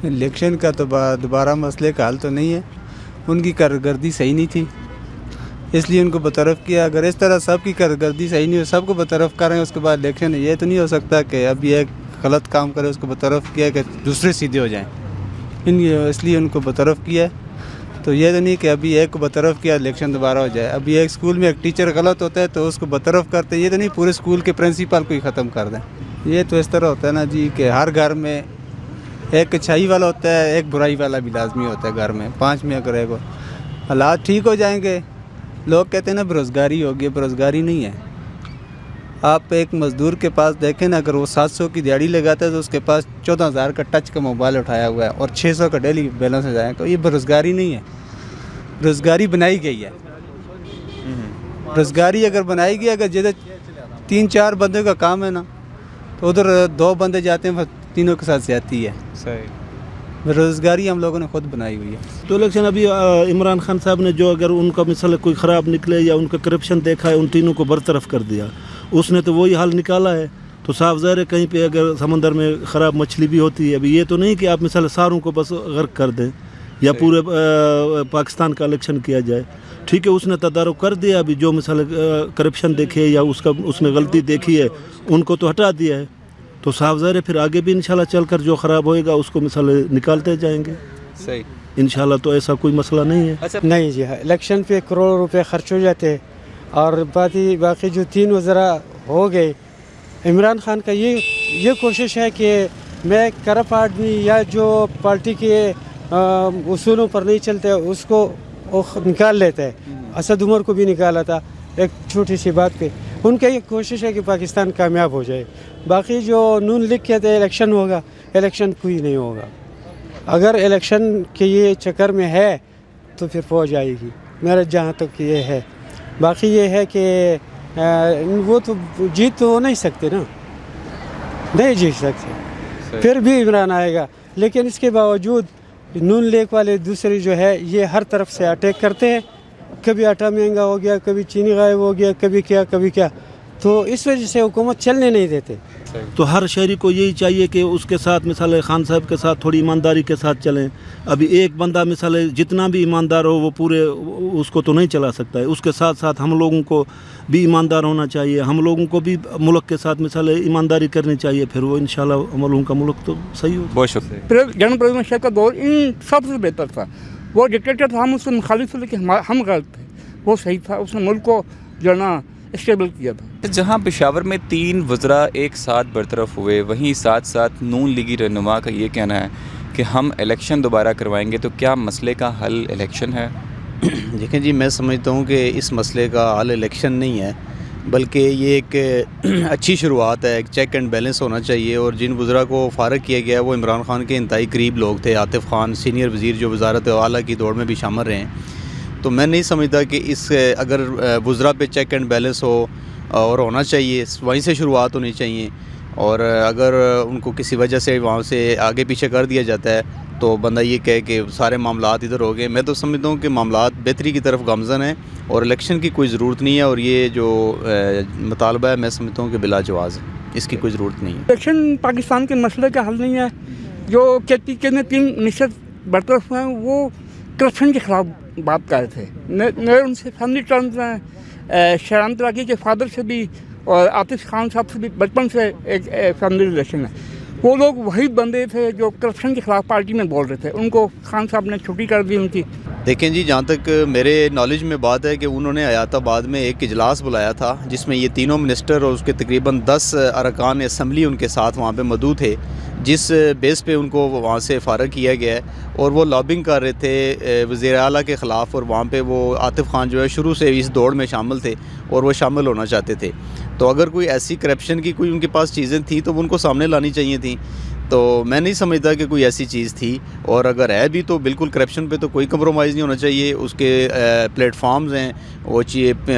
Election کا تو دوبارہ مسئلے کا حل تو نہیں ہے، ان کی کارکردگی صحیح نہیں تھی اس لیے ان کو برطرف کیا۔ اگر اس طرح سب کی کارکردگی صحیح نہیں ہو، سب کو برطرف کریں اس کے بعد الیکشن، یہ تو نہیں ہو سکتا کہ اب یہ غلط کام کرے اس کو برطرف کیا کہ دوسرے سیدھے ہو جائیں، اس لیے ان کو برطرف کیا ہے۔ تو یہ تو نہیں کہ ابھی ایک کو برطرف کیا الیکشن دوبارہ ہو جائے۔ ابھی ایک اسکول میں ایک ٹیچر غلط ہوتا ہے تو اس کو برطرف کرتے ہیں، یہ تو نہیں پورے اسکول کے پرنسپل کو ہی ختم کر دیں۔ یہ تو اس طرح ہوتا ہے نا جی کہ ہر گھر میں ایک اچھائی والا ہوتا ہے، ایک برائی والا بھی لازمی ہوتا ہے گھر میں، 5 میں اگر ایک حالات ٹھیک ہو جائیں گے۔ لوگ کہتے ہیں نا بےروزگاری ہوگی، بےروزگاری نہیں ہے۔ آپ ایک مزدور کے پاس دیکھیں نا، اگر وہ 700 کی دیہڑی لگاتا ہے تو اس کے پاس 14,000 کا ٹچ کا موبائل اٹھایا ہوا ہے اور 600 کا ڈیلی بیلنس ہو جائے، تو یہ بےروزگاری نہیں ہے، روزگاری بنائی گئی ہے۔ روزگاری اگر بنائی گئی، اگر جیسے 3-4 بندے کا کام ہے نا تو ادھر 2 بندے جاتے ہیں، تینوں کے ساتھ زیادتی ہے۔ صحیح، روزگاری ہم لوگوں نے خود بنائی ہوئی ہے۔ تو الیکشن ابھی عمران خان صاحب نے جو اگر ان کا مثال کوئی خراب نکلے یا ان کا کرپشن دیکھا ہے، ان تینوں کو برطرف کر دیا، اس نے تو وہی حل نکالا ہے۔ تو صاف ظاہر ہے کہیں پہ اگر سمندر میں خراب مچھلی بھی ہوتی ہے، ابھی یہ تو نہیں کہ آپ مثال ساروں کو بس غرق کر دیں یا پورے پاکستان کا الیکشن کیا جائے۔ ٹھیک ہے، اس نے تدارک کر دیا، ابھی جو مثال کرپشن دیکھے یا اس میں غلطی دیکھی ہے ان کو تو ہٹا دیا ہے۔ تو صاف ظاہر ہے پھر آگے بھی انشاءاللہ چل کر جو خراب ہوئے گا اس کو مثال نکالتے جائیں گے صحیح انشاءاللہ۔ تو ایسا کوئی مسئلہ نہیں ہے۔ اچھا، نہیں جی، الیکشن پہ کروڑوں روپے خرچ ہو جاتے ہیں، اور باقی جو 3 وزراء ہو گئے، عمران خان کا یہ کوشش ہے کہ میں کرپٹ آدمی یا جو پارٹی کے اصولوں پر نہیں چلتے اس کو نکال لیتا ہے۔ اسد عمر کو بھی نکالا تھا ایک چھوٹی سی بات پہ۔ ان کا یہ کوشش ہے کہ پاکستان کامیاب ہو جائے۔ باقی جو نون لیگ کہتے ہیں الیکشن ہوگا، الیکشن کوئی نہیں ہوگا۔ اگر الیکشن کے یہ چکر میں ہے تو پھر فوج آئے گی، میرا جہاں تک یہ ہے۔ باقی یہ ہے کہ وہ تو جیت تو نہیں سکتے نا، نہیں جیت سکتے، پھر بھی عمران آئے گا۔ لیکن اس کے باوجود نون لیگ والے دوسرے جو ہے یہ ہر طرف سے اٹیک کرتے ہیں، کبھی آٹا مہنگا ہو گیا، کبھی چینی غائب ہو گیا، کبھی کیا، تو اس وجہ سے حکومت چلنے نہیں دیتے۔ تو ہر شہری کو یہی چاہیے کہ اس کے ساتھ مثال خان صاحب کے ساتھ تھوڑی ایمانداری کے ساتھ چلیں۔ ابھی ایک بندہ مثال جتنا بھی ایماندار ہو وہ پورے اس کو تو نہیں چلا سکتا ہے، اس کے ساتھ ساتھ ہم لوگوں کو بھی ایماندار ہونا چاہیے، ہم لوگوں کو بھی ملک کے ساتھ مثال ایمانداری کرنی چاہیے، پھر وہ انشاءاللہ ہم لوگوں کا ملک تو صحیح ہو۔ بہت شکریہ۔ جنرل پرویز شاہ کا دور ان سب سے بہتر تھا۔ وہ ڈکٹیٹر تھا، ہم اس سے مخالف تھے لیکن ہم غلط تھے، وہ صحیح تھا، اس نے ملک کو جو ہے نا اسٹیبل کیا تھا۔ جہاں پشاور میں 3 وزراء ایک ساتھ برطرف ہوئے، وہیں ساتھ ساتھ نون لیگی رہنما کا یہ کہنا ہے کہ ہم الیکشن دوبارہ کروائیں گے، تو کیا مسئلے کا حل الیکشن ہے؟ دیکھیں جی، میں سمجھتا ہوں کہ اس مسئلے کا حل الیکشن نہیں ہے، بلکہ یہ ایک اچھی شروعات ہے۔ ایک چیک اینڈ بیلنس ہونا چاہیے، اور جن وزراء کو فارغ کیا گیا ہے وہ عمران خان کے انتہائی قریب لوگ تھے۔ عاطف خان سینئر وزیر جو وزارت اعلیٰ کی دوڑ میں بھی شامل رہے ہیں، تو میں نہیں سمجھتا کہ اس اگر وزراء پہ چیک اینڈ بیلنس ہو اور ہونا چاہیے، وہیں سے شروعات ہونی چاہیے، اور اگر ان کو کسی وجہ سے وہاں سے آگے پیچھے کر دیا جاتا ہے تو بندہ یہ کہے کہ سارے معاملات ادھر ہو گئے۔ میں تو سمجھتا ہوں کہ معاملات بہتری کی طرف گامزن ہیں اور الیکشن کی کوئی ضرورت نہیں ہے، اور یہ جو مطالبہ ہے میں سمجھتا ہوں کہ بلا جواز ہے، اس کی کوئی ضرورت نہیں ہے۔ الیکشن پاکستان کے مسئلے کا حل نہیں ہے۔ جو کے پی نے 3 منسٹر برطرف ہوئے ہیں وہ کرپشن کے خلاف بات کر رہے تھے، میرے ان سے فیملی ٹرمز ہیں، شہرام تراکی کے فادر سے بھی اور عاطف خان صاحب سے بھی بچپن سے ایک فیملی ریلیشن ہے۔ وہ لوگ وہی بندے تھے جو کرپشن کے خلاف پارٹی میں بول رہے تھے، ان کو خان صاحب نے چھٹی کر دی ان کی۔ دیکھیں جی، جہاں تک میرے نالج میں بات ہے کہ انہوں نے حیات آباد میں ایک اجلاس بلایا تھا جس میں یہ تینوں منسٹر اور اس کے تقریباً 10 ارکان اسمبلی ان کے ساتھ وہاں پہ موجود تھے، جس بیس پہ ان کو وہاں سے فارغ کیا گیا ہے، اور وہ لابنگ کر رہے تھے وزیر اعلیٰ کے خلاف، اور وہاں پہ وہ عاطف خان جو ہے شروع سے اس دوڑ میں شامل تھے اور وہ شامل ہونا چاہتے تھے۔ تو اگر کوئی ایسی کرپشن کی کوئی ان کے پاس چیزیں تھیں تو وہ ان کو سامنے لانی چاہیے تھیں، تو میں نہیں سمجھتا کہ کوئی ایسی چیز تھی، اور اگر ہے بھی تو بالکل کرپشن پہ تو کوئی کمپرومائز نہیں ہونا چاہیے۔ اس کے پلیٹ فارمز ہیں، وہ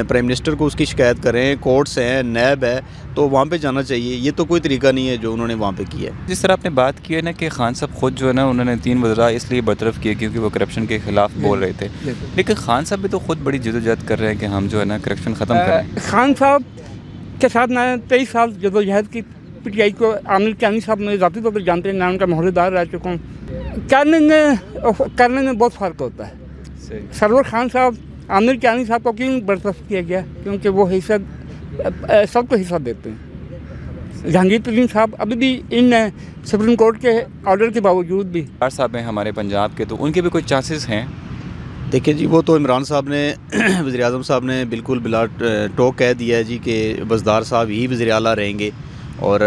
پرائم منسٹر کو اس کی شکایت کریں، کورٹس ہیں، نیب ہے، تو وہاں پہ جانا چاہیے۔ یہ تو کوئی طریقہ نہیں ہے جو انہوں نے وہاں پہ کیا ہے۔ جس طرح آپ نے بات کی ہے نا کہ خان صاحب خود جو ہے نا انہوں نے 3 وزراء اس لیے برطرف کیے کیونکہ وہ کرپشن کے خلاف بول رہے تھے، لیکن خان صاحب بھی تو خود بڑی جدوجہد کر رہے ہیں کہ ہم جو ہے نا کرپشن ختم کریں۔ خان صاحب کے ساتھ میں 23 سال جدوجہد کی، PTI को आमिर कियानी साहब मुझे ज़ाती तौर पर जानते हैं, मैं उनका मोहल्लेदार रह चुका हूँ। करने में बहुत फ़र्क होता है। सरवर खान साहब, आमिर कियानी साहब को क्यों बर्तरफ किया गया? क्योंकि वो हिस्सा सबको हिस्सा देते हैं। जहांगीर तरीन साहब अभी भी इन सुप्रीम कोर्ट के ऑर्डर के बावजूद भी साहब हैं हमारे पंजाब के, तो उनके भी कोई चांसेस हैं? देखिए जी, वो तो इमरान साहब ने वज़ीर आज़म साहब ने बिल्कुल बिला टोक कह दिया है जी कि वज़दार साहब ही वज़ीर आला रहेंगे। और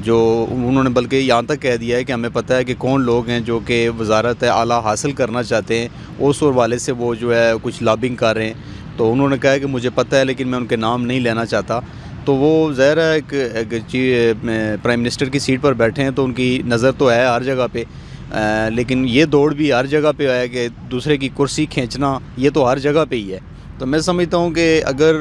जो उन्होंने बल्कि यहाँ तक कह दिया है कि हमें पता है कि कौन लोग हैं जो कि वज़ारत आला हासिल करना चाहते हैं, उस और वाले से वो जो है कुछ लॉबिंग कर रहे हैं। तो उन्होंने कहा है कि मुझे पता है लेकिन मैं उनके नाम नहीं लेना चाहता। तो वो ज़ाहिर है एक प्राइम मिनिस्टर की सीट पर बैठे हैं तो उनकी नज़र तो है हर जगह पे, लेकिन ये दौड़ भी हर जगह पे है कि दूसरे की कुर्सी खींचना, ये तो हर जगह पे ही है। तो मैं समझता हूँ कि अगर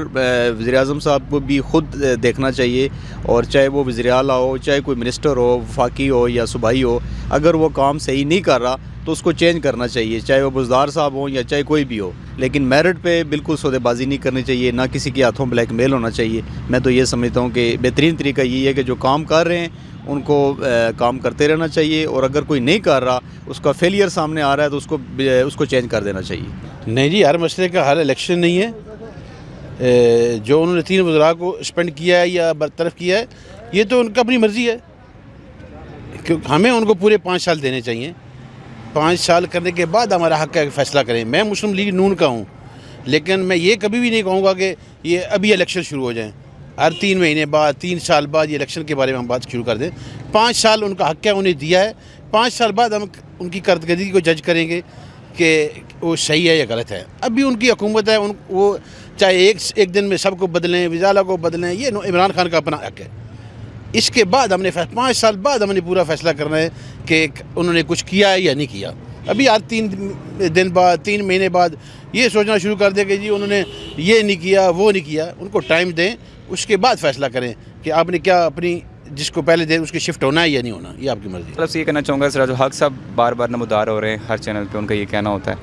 वज़ीर आज़म साहब को भी ख़ुद देखना चाहिए, और चाहे वो वज़ीर आला हो, चाहे कोई मिनिस्टर हो, वफाकी हो या सूबाई हो, अगर वो काम सही नहीं कर रहा तो उसको चेंज करना चाहिए, चाहे वो बुज़दार साहब हो या चाहे कोई भी हो। लेकिन मेरिट पे बिल्कुल सौदेबाजी नहीं करनी चाहिए, ना किसी के हाथों ब्लैक मेल होना चाहिए। मैं तो ये समझता हूँ कि बेहतरीन तरीका यही है कि जो काम कर रहे हैं उनको काम करते रहना चाहिए, और अगर कोई नहीं कर रहा, उसका फेलियर सामने आ रहा है तो उसको चेंज कर देना चाहिए। नहीं जी, हर मसले का हल इलेक्शन नहीं है। जो उन्होंने 3 वज़रा को सस्पेंड किया है या बरतरफ किया है, ये तो उनका अपनी मर्ज़ी है, क्योंकि हमें उनको पूरे 5 साल देने चाहिए। 5 साल करने के बाद हमारा हक़ है कि फ़ैसला करें। मैं मुस्लिम लीग नून का हूँ, लेकिन मैं ये कभी भी नहीं कहूँगा कि ये अभी इलेक्शन शुरू हो जाएँ। हर 3 महीने बाद, 3 साल बाद ये इलेक्शन के बारे में हम बात शुरू कर दें। 5 साल उनका हक़ है, उन्हें दिया है। 5 साल बाद हम उनकी कारकर्दगी को जज करेंगे कि वो सही है या गलत है। अभी उनकी हुकूमत है, वो चाहे एक दिन में सबको बदलें, वज़ारा को बदलें, ये इमरान खान का अपना हक़ है। इसके बाद हमने 5 साल बाद हमने पूरा फ़ैसला करना है कि उन्होंने कुछ किया है या नहीं किया। अभी हर 3 दिन बाद, 3 महीने बाद ये सोचना शुरू कर दे कि जी उन्होंने ये नहीं किया, वो नहीं किया। उनको टाइम दें, उसके बाद फ़ैसला करें कि आपने क्या अपनी जिसको पहले दे उसके शिफ्ट होना है या नहीं होना, ये आपकी मर्ज़ी। मतलब ये कहना चाहूँगा, सिराजुल हक साहब बार बार नमदार हो रहे हैं हर चैनल पे, उनका ये कहना होता है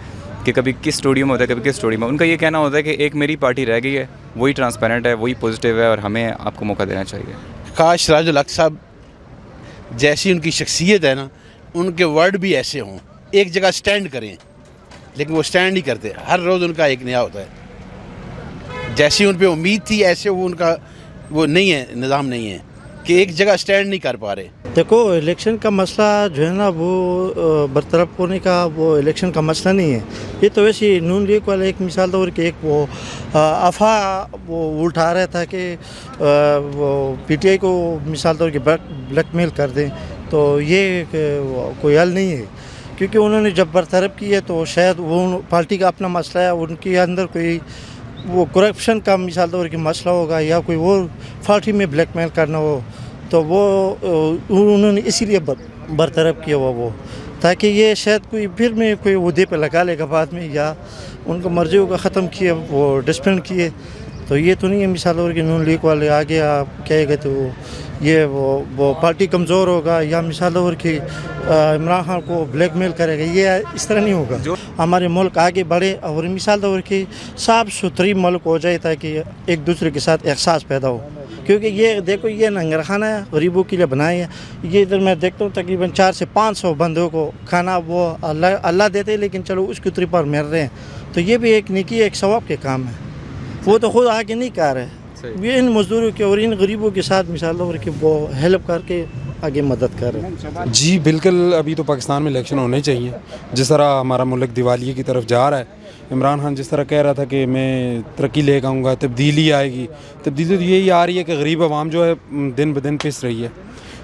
कि कभी किस स्टूडियो में होता है, कभी किस स्टूडियो में। उनका ये कहना होता है कि एक मेरी पार्टी रह गई है, वही ट्रांसपेरेंट है, वही पॉजिटिव है, और हमें आपको मौका देना चाहिए। काश सिराजुल हक साहब जैसी उनकी शख्सियत है ना, उनके वर्ड भी ऐसे हों, एक जगह स्टैंड करें, लेकिन वो स्टैंड नहीं करते। हर रोज़ उनका एक नया होता है। जैसी उन पर उम्मीद थी ऐसे वो उनका वो नहीं है, निज़ाम नहीं है कि एक जगह स्टैंड नहीं कर पा रहे। देखो, इलेक्शन का मसला जो है ना, वो बरतरफ होने का वो इलेक्शन का मसला नहीं है। ये तो वैसे नून लीग वाले एक मिसाल तौर के एक वो अफवाह वो उठा रहा था कि वो PTI को मिसाल तौर के ब्लैकमेल कर दें, तो ये कोई हल नहीं है। क्योंकि उन्होंने जब बरतरफ की है तो शायद वो पार्टी का अपना मसला है, उनके अंदर कोई वो करप्शन का मिसाल तौर के मसला होगा या कोई वो पार्टी में ब्लैकमेल करना हो, तो वो उन्होंने इसीलिए बरतरफ किया हुआ वो, ताकि ये शायद कोई फिर में कोई उहदे पे लगा लेगा बाद में, या उनको मर्जी होगा ख़त्म किए, वो डिस्पेंड किए। तो ये तो नहीं है मिसाल तौर के नून लीग वाले आगे आप कहेगा तो ये वो पार्टी कमज़ोर होगा, या मिसाल तौर की इमरान खान को ब्लैकमेल करेगा, ये इस तरह नहीं होगा। हमारे मुल्क आगे बढ़े और मिसाल तौर की साफ़ सुथरी मुल्क हो जाए, ताकि एक दूसरे के साथ एहसास पैदा हो। क्योंकि ये देखो, ये लंगर खाना है, गरीबों के लिए बनाए है। ये इधर मैं देखता हूँ तकरीबन 400 से 500 बंदों को खाना वो अल्लाह देते हैं, लेकिन चलो उसके तौर पर मिल रहे हैं। तो ये भी एक नेकी, एक सवाब के काम है। वो तो खुद आगे नहीं कर रहे, ये इन मज़दूरों के और इन गरीबों के साथ मिसाल तौर की वो हेल्प करके आगे मदद कर रहे हैं। जी बिल्कुल, अभी तो पाकिस्तान में इलेक्शन होने चाहिए। जिस तरह हमारा मुल्क दिवालिये की तरफ जा रहा है, इमरान खान जिस तरह कह रहा था कि मैं तरक्की ले आऊँगा, तब्दीली आएगी, तब्दीली तो यही आ रही है कि गरीब आवाम जो है दिन ब दिन पिस रही है।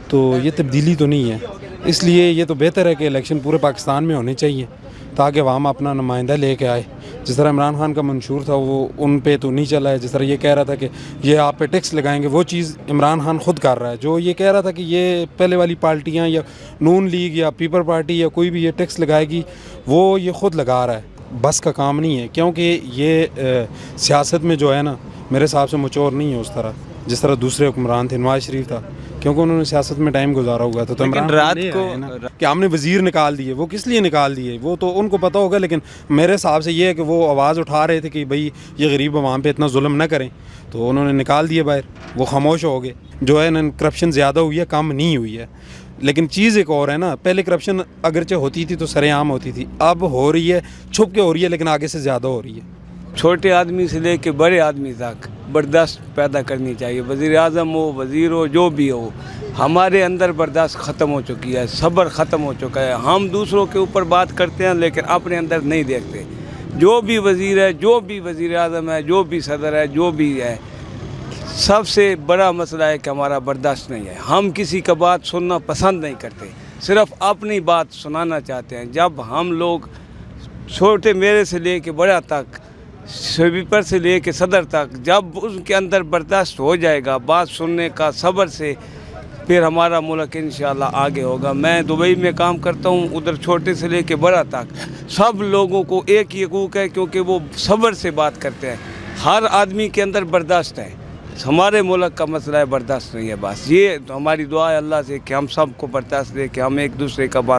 तो ये तब्दीली तो नहीं है, इसलिए ये तो बेहतर है कि इलेक्शन पूरे पाकिस्तान में होने चाहिए, ताकि अवाम अपना नुमाइंदा लेके आए। जिस तरह इमरान खान का मंशूर था वो उन पे तो नहीं चला है। जिस तरह ये कह रहा था कि ये आप पे टैक्स लगाएंगे, वो चीज़ इमरान खान ख़ुद कर रहा है। जो ये कह रहा था कि ये पहले वाली पार्टियां या नून लीग या पीपल पार्टी या कोई भी ये टैक्स लगाएगी, वो ये ख़ुद लगा रहा है। बस का काम नहीं है, क्योंकि ये सियासत में जो है ना, मेरे हिसाब से मचोर नहीं है उस तरह। जिस तरह दूसरे हुक्मरान थे, नवाज शरीफ था, क्योंकि उन्होंने सियासत में टाइम गुजारा हुआ था। तो लेकिन इमरान रात खान ये को- है ना कि हमने वज़ीर निकाल दिए, वो किस लिए निकाल दिए वो तो उनको पता होगा, लेकिन मेरे हिसाब से ये है कि वो आवाज़ उठा रहे थे कि भाई ये गरीब अवाम पे इतना जुल्म ना करें, तो उन्होंने निकाल दिए बाहर, वो खामोश हो गए। जो है ना करप्शन ज़्यादा हुई है, कम नहीं हुई है। लेकिन चीज़ एक और है ना, पहले करप्शन अगरचे होती थी तो सरेआम होती थी, अब हो रही है छुप के हो रही है, लेकिन आगे से ज़्यादा हो रही है। छोटे आदमी से लेके बड़े आदमी तक बर्दाश्त पैदा करनी चाहिए। वज़ीर आज़म हो, वज़ीर हो, जो भी हो, हमारे अंदर बर्दाश्त ख़त्म हो चुकी है, सब्र ख़त्म हो चुका है। हम दूसरों के ऊपर बात करते हैं लेकिन अपने अंदर नहीं देखते। जो भी वज़ीर है, जो भी वज़ीर आज़म है, जो भी सदर है, जो भी है, सबसे बड़ा मसला है कि हमारा बर्दाश्त नहीं है। हम किसी का बात सुनना पसंद नहीं करते, सिर्फ़ अपनी बात सुनाना चाहते हैं। जब हम लोग छोटे मेरे से लेके बड़ा तक, स्वीपर से लेके सदर तक, जब उसके अंदर बर्दाश्त हो जाएगा बात सुनने का सब्र से, फिर हमारा मुल्क इंशाल्लाह आगे होगा। मैं दुबई में काम करता हूँ, उधर छोटे से लेके बड़ा तक सब लोगों को एक ही हकूक़ है, क्योंकि वो सब्र से बात करते हैं। हर आदमी के अंदर बर्दाश्त है। हमारे मुल्क का मसला है बर्दाश्त नहीं है। बस ये तो हमारी दुआ है अल्लाह से कि हम सब को बर्दाश्त दे, कि हम एक दूसरे का बात